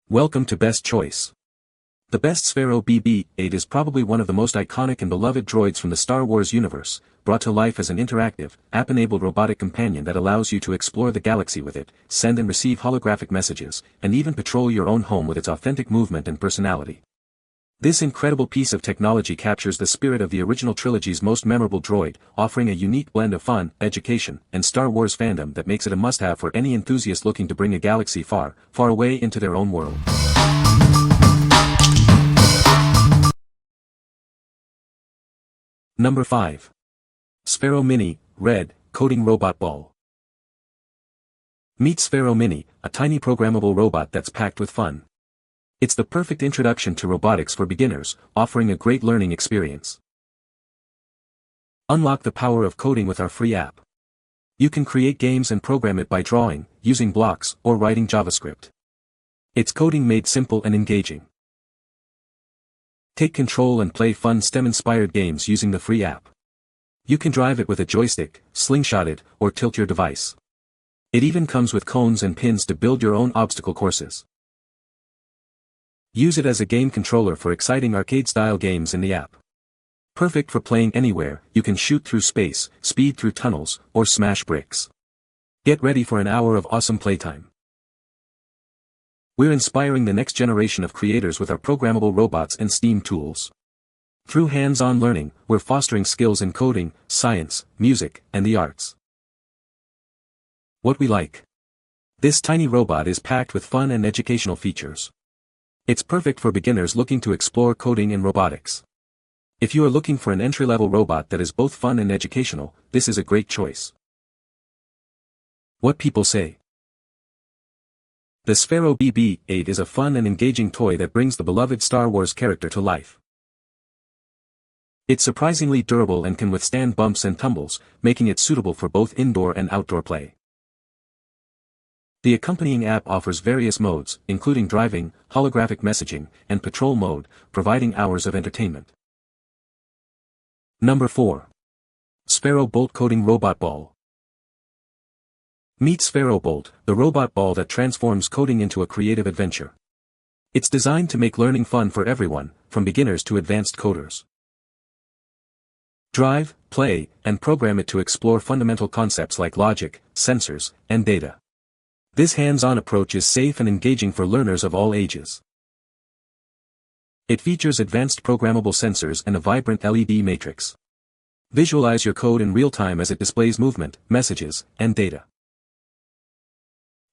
Welcome to Best Choice. The best Sphero BB-8 is probably one of the most iconic and beloved droids from the Star Wars universe, brought to life as an interactive, app-enabled robotic companion that allows you to explore the galaxy with it, send and receive holographic messages, and even patrol your own home with its authentic movement and personality. This incredible piece of technology captures the spirit of the original trilogy's most memorable droid, offering a unique blend of fun, education, and Star Wars fandom that makes it a must-have for any enthusiast looking to bring a galaxy far, far away into their own world. Number 5. Sphero Mini, Red, Coding Robot Ball. Meet Sphero Mini, a tiny programmable robot that's packed with fun. It's the perfect introduction to robotics for beginners, offering a great learning experience. Unlock the power of coding with our free app. You can create games and program it by drawing, using blocks, or writing JavaScript. It's coding made simple and engaging. Take control and play fun STEM-inspired games using the free app. You can drive it with a joystick, slingshot it, or tilt your device. It even comes with cones and pins to build your own obstacle courses. Use it as a game controller for exciting arcade-style games in the app. Perfect for playing anywhere, you can shoot through space, speed through tunnels, or smash bricks. Get ready for an hour of awesome playtime. We're inspiring the next generation of creators with our programmable robots and STEAM tools. Through hands-on learning, we're fostering skills in coding, science, music, and the arts. What we like. This tiny robot is packed with fun and educational features. It's perfect for beginners looking to explore coding and robotics. If you are looking for an entry-level robot that is both fun and educational, this is a great choice. What people say. The Sphero BB-8 is a fun and engaging toy that brings the beloved Star Wars character to life. It's surprisingly durable and can withstand bumps and tumbles, making it suitable for both indoor and outdoor play. The accompanying app offers various modes, including driving, holographic messaging, and patrol mode, providing hours of entertainment. Number 4. Sphero Bolt Coding Robot Ball. Meet Sphero Bolt, the robot ball that transforms coding into a creative adventure. It's designed to make learning fun for everyone, from beginners to advanced coders. Drive, play, and program it to explore fundamental concepts like logic, sensors, and data. This hands-on approach is safe and engaging for learners of all ages. It features advanced programmable sensors and a vibrant LED matrix. Visualize your code in real time as it displays movement, messages, and data.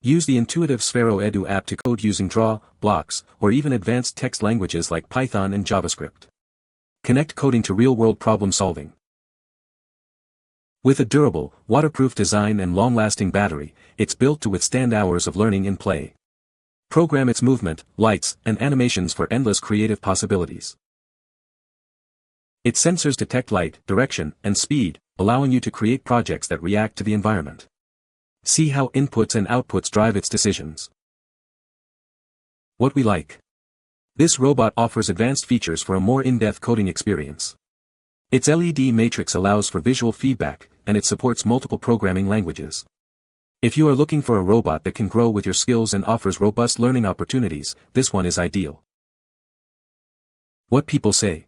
Use the intuitive Sphero Edu app to code using draw, blocks, or even advanced text languages like Python and JavaScript. Connect coding to real-world problem solving. With a durable, waterproof design and long-lasting battery, it's built to withstand hours of learning in play. Program its movement, lights, and animations for endless creative possibilities. Its sensors detect light, direction, and speed, allowing you to create projects that react to the environment. See how inputs and outputs drive its decisions. What we like. This robot offers advanced features for a more in-depth coding experience. Its LED matrix allows for visual feedback, and it supports multiple programming languages. If you are looking for a robot that can grow with your skills and offers robust learning opportunities, this one is ideal. What people say.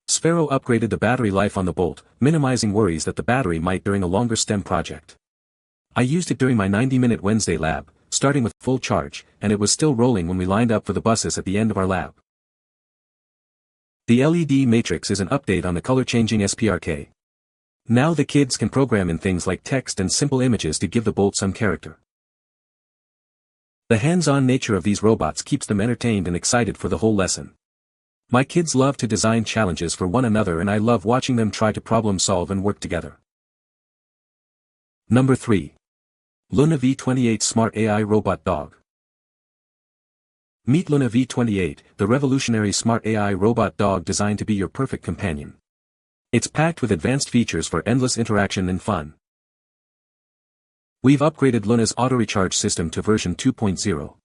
Sphero upgraded the battery life on the Bolt, minimizing worries that the battery might during a longer STEM project. I used it during my 90-minute Wednesday lab, starting with full charge, and it was still rolling when we lined up for the buses at the end of our lab. The LED matrix is an update on the color-changing SPRK. Now the kids can program in things like text and simple images to give the Bolt some character. The hands-on nature of these robots keeps them entertained and excited for the whole lesson. My kids love to design challenges for one another and I love watching them try to problem solve and work together. Number 3. Loona V28 Smart AI Robot Dog. Meet Loona V28, the revolutionary smart AI robot dog designed to be your perfect companion. It's packed with advanced features for endless interaction and fun. We've upgraded Loona's auto-recharge system to version 2.0.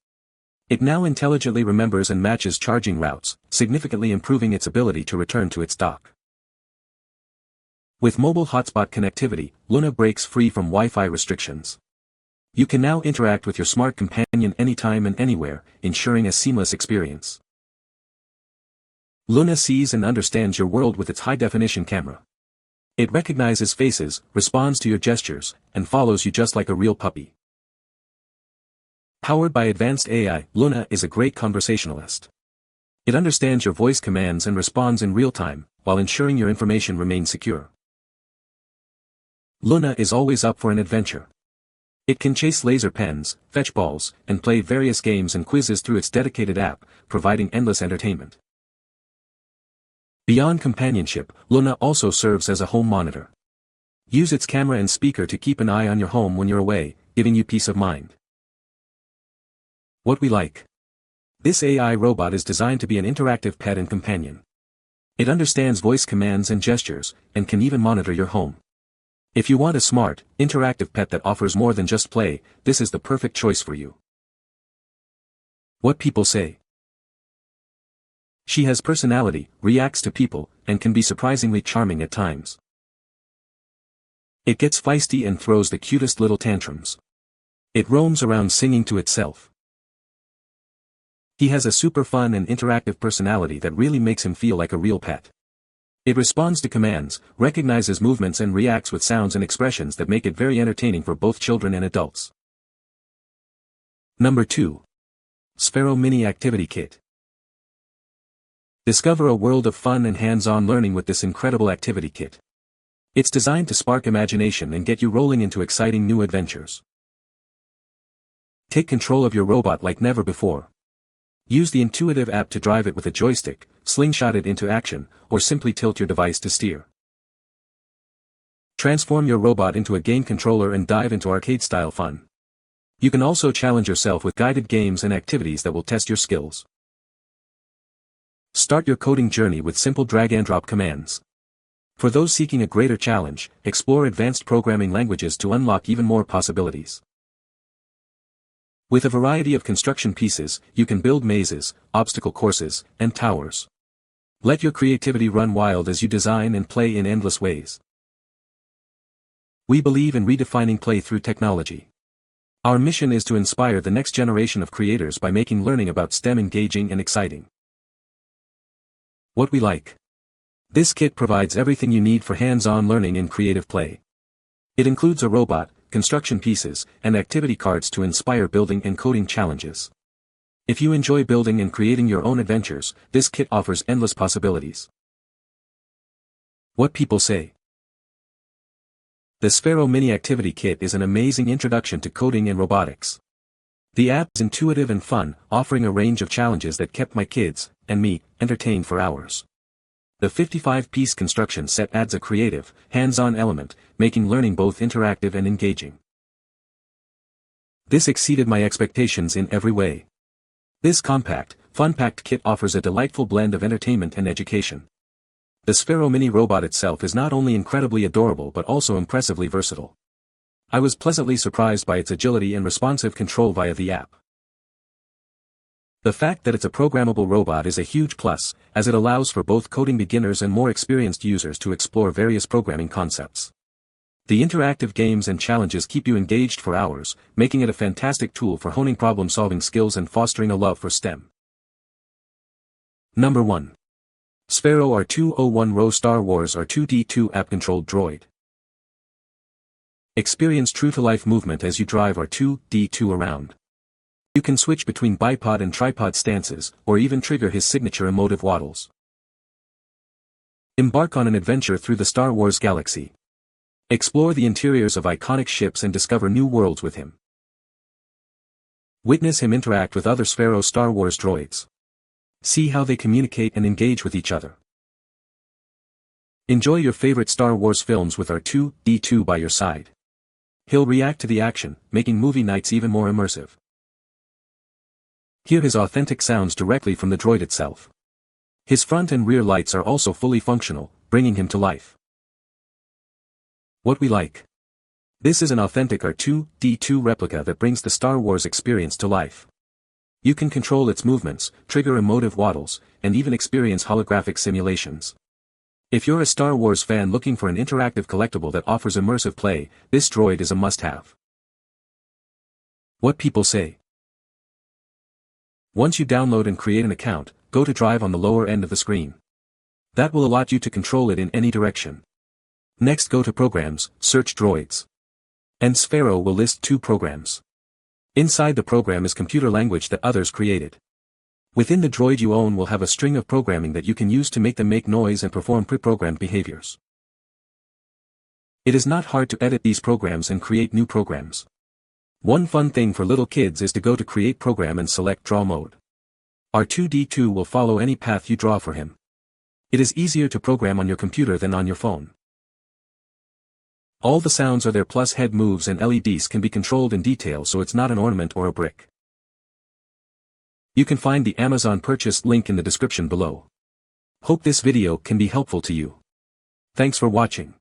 It now intelligently remembers and matches charging routes, significantly improving its ability to return to its dock. With mobile hotspot connectivity, Loona breaks free from Wi-Fi restrictions. You can now interact with your smart companion anytime and anywhere, ensuring a seamless experience. Loona sees and understands your world with its high-definition camera. It recognizes faces, responds to your gestures, and follows you just like a real puppy. Powered by advanced AI, Loona is a great conversationalist. It understands your voice commands and responds in real time, while ensuring your information remains secure. Loona is always up for an adventure. It can chase laser pens, fetch balls, and play various games and quizzes through its dedicated app, providing endless entertainment. Beyond companionship, Loona also serves as a home monitor. Use its camera and speaker to keep an eye on your home when you're away, giving you peace of mind. What we like. This AI robot is designed to be an interactive pet and companion. It understands voice commands and gestures, and can even monitor your home. If you want a smart, interactive pet that offers more than just play, this is the perfect choice for you. What people say. She has personality, reacts to people, and can be surprisingly charming at times. It gets feisty and throws the cutest little tantrums. It roams around singing to itself. He has a super fun and interactive personality that really makes him feel like a real pet. It responds to commands, recognizes movements and reacts with sounds and expressions that make it very entertaining for both children and adults. Number 2. Sphero Mini Activity Kit. Discover a world of fun and hands-on learning with this incredible activity kit. It's designed to spark imagination and get you rolling into exciting new adventures. Take control of your robot like never before. Use the intuitive app to drive it with a joystick, slingshot it into action, or simply tilt your device to steer. Transform your robot into a game controller and dive into arcade-style fun. You can also challenge yourself with guided games and activities that will test your skills. Start your coding journey with simple drag-and-drop commands. For those seeking a greater challenge, explore advanced programming languages to unlock even more possibilities. With a variety of construction pieces, you can build mazes, obstacle courses, and towers. Let your creativity run wild as you design and play in endless ways. We believe in redefining play through technology. Our mission is to inspire the next generation of creators by making learning about STEM engaging and exciting. What we like. This kit provides everything you need for hands-on learning and creative play. It includes a robot, construction pieces, and activity cards to inspire building and coding challenges. If you enjoy building and creating your own adventures, this kit offers endless possibilities. What people say. The Sphero Mini Activity Kit is an amazing introduction to coding and robotics. The app is intuitive and fun, offering a range of challenges that kept my kids, and me, entertained for hours. The 55-piece construction set adds a creative, hands-on element, making learning both interactive and engaging. This exceeded my expectations in every way. This compact, fun-packed kit offers a delightful blend of entertainment and education. The Sphero Mini robot itself is not only incredibly adorable but also impressively versatile. I was pleasantly surprised by its agility and responsive control via the app. The fact that it's a programmable robot is a huge plus, as it allows for both coding beginners and more experienced users to explore various programming concepts. The interactive games and challenges keep you engaged for hours, making it a fantastic tool for honing problem-solving skills and fostering a love for STEM. Number 1. Sphero R201 Row Star Wars R2D2 App-Controlled Droid. Experience true-to-life movement as you drive R2D2 around. You can switch between bipod and tripod stances, or even trigger his signature emotive waddles. Embark on an adventure through the Star Wars galaxy. Explore the interiors of iconic ships and discover new worlds with him. Witness him interact with other Sphero Star Wars droids. See how they communicate and engage with each other. Enjoy your favorite Star Wars films with R2D2 by your side. He'll react to the action, making movie nights even more immersive. Hear his authentic sounds directly from the droid itself. His front and rear lights are also fully functional, bringing him to life. What we like. This is an authentic R2D2 replica that brings the Star Wars experience to life. You can control its movements, trigger emotive waddles, and even experience holographic simulations. If you're a Star Wars fan looking for an interactive collectible that offers immersive play, this droid is a must-have. What people say. Once you download and create an account, go to Drive on the lower end of the screen. That will allow you to control it in any direction. Next go to Programs, search Droids. And Sphero will list 2 programs. Inside the program is computer language that others created. Within the droid you own will have a string of programming that you can use to make them make noise and perform pre-programmed behaviors. It is not hard to edit these programs and create new programs. One fun thing for little kids is to go to Create Program and select Draw Mode. R2-D2 will follow any path you draw for him. It is easier to program on your computer than on your phone. All the sounds are there plus head moves and LEDs can be controlled in detail so it's not an ornament or a brick. You can find the Amazon purchase link in the description below. Hope this video can be helpful to you. Thanks for watching.